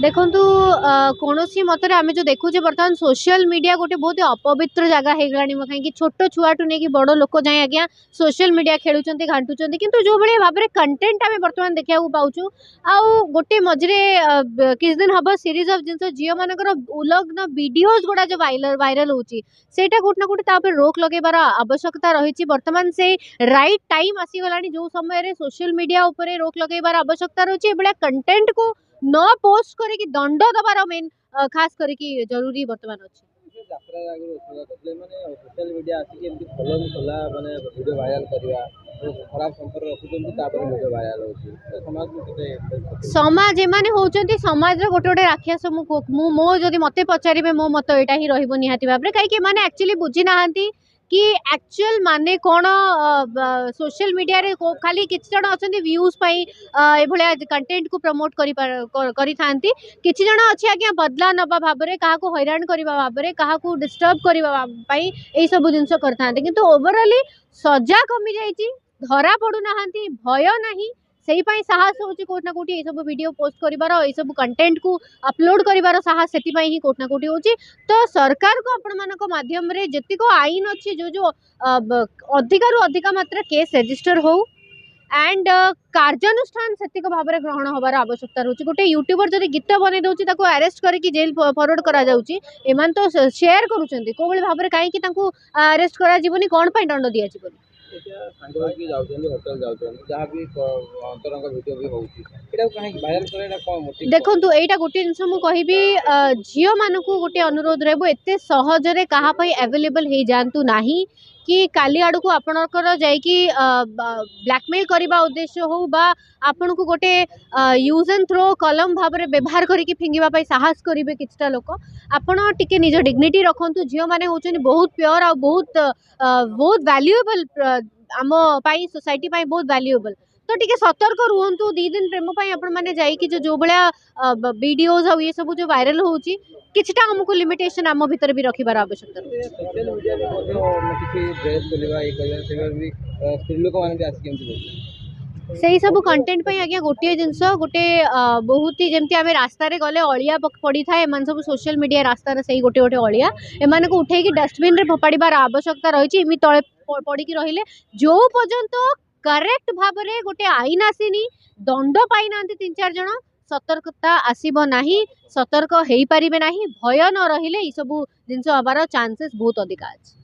देखନ୍ତୁ कौन मतरे आम जो देखुचे बर्तमान सोशल मीडिया गोटे बहुत अपवित्र जगह हो गला कहीं छोट छुआठू नहीं बड़ लोक जाए आज्ञा सोशल मीडिया खेलुंट घाटुंट किंतु जो भाई भाव में कंटेंट आम बर्तमान देखा पाचु आउ गोटे मझे किछ दिन हम सीरीज ऑफ जिन झील मानकर उलग्न वीडियोज गुड़ा जो वायरल होची सेटा कोट ना कोटे रोक लगेबार आवश्यकता रही बर्तमान से राइट टाइम आसीगला जो समय सोशल मीडिया उपर रोक लगेबार आवश्यकता रही कंटेंट को न पोस्ट करके दंड दबार मेन खास करके जरूरी बर्तमान अच्छे सोशल मीडिया वीडियो वायरल करवा खराब संपर्क रखुच्च समाज एमाने होचंती समाज रे गोटे गोटे राक्षस मो जदि मते पचारिबे मो मत एटा ही रहइबो निहाती भाबरे काई के माने एक्चुअली बुझी नाहंती कि एक्चुअल माने कौन सोशल मीडिया रे खाली किछ जण अछंती व्यूज पई ए भलिया कंटेंट को प्रमोट करी थांती किछ जण अछि आज्ञा बदला नबा भाबरे काहा को हैरान करबा भाबरे काहा को डिस्टर्ब करबा पई एई सब जिंस करथांती किंतु ओवरऑली सजा कमी जाईची धरा पडु नाहंती भय नाही सेही पाई साहस होची कोट ना कोटी ए सब वीडियो पोस्ट करिवार ए सब कंटेंट को अपलोड करिवार साहस सेती पाई ही कोट ना कोटी होची तो सरकार को आपण मानक माध्यम रे जेतिको आईन अछि जो जो अधिका रु अधिका मात्रा केस रजिस्टर हो एंड कार्यानुष्ठान सेतिक भाव में ग्रहण होबार आवश्यकता रोचे गोटे यूट्यूबर जब गीत बन दौर ताको अरेस्ट करके जेल फरवर्ड करा जाउची एमान तो शेयर करूचंती को बळे भाव में काहे कि तांको अरेस्ट करा जीवनी कोन पई दंड दिया जीवनी देखो एटा गोटे जिनस मु कहबी झील मान को गोटे अनुरोध रहबो एते सहजरे कहा पई अवेलेबल हे जानतु नाही कि काली आड़ को आपणकर जाइकी ब्लैकमेल करबा उद्देश्य हो बा आपन को गोटे यूज एंड थ्रो कलम भाव में व्यवहार करके फिंगिबा पई साहस करिवे किछटा लोक आपण टिके निज डिग्निटी रखंतु झील माने होचनी बहुत प्योर आ बहुत वैल्यूएबल आम पाई सोसाइटी पाई बहुत वैल्यूएबल तो टिके सतर्क रुहंतु दी दिन प्रेम पाई आपण माने जाइकी जो भलिया वीडियोज आ ये सब जो वायरल होची किछटा हमको लिमिटेशन आम भीतर भी रखिबार आवश्यकता सोशल मीडिया रे किछि ड्रेस बोलिबा ए करिया से भी स्त्री लोक माने आसी केमति सेही सब कंटेंट पे आज्ञा गोटे जिनस गोटे बहुत ही जमती आम रास्तार गले अलिया पड़ी था एम सब सोशल मीडिया रास्तार से गोटे गोटे अलिया एम को उठेकी डस्टबिन रे फोपाड़बार आवश्यकता रही इमी तले पड़ी रहिले जो पर्यंत करेक्ट भाव में गोटे आईन आसीनी दंड पाई ना 3-4 जन सतर्कता आसीबो नाही सतर्क हेई परिबे नाही भय न रहिले ई सब जिनस हबार चांसेस बहुत अधिक अछि।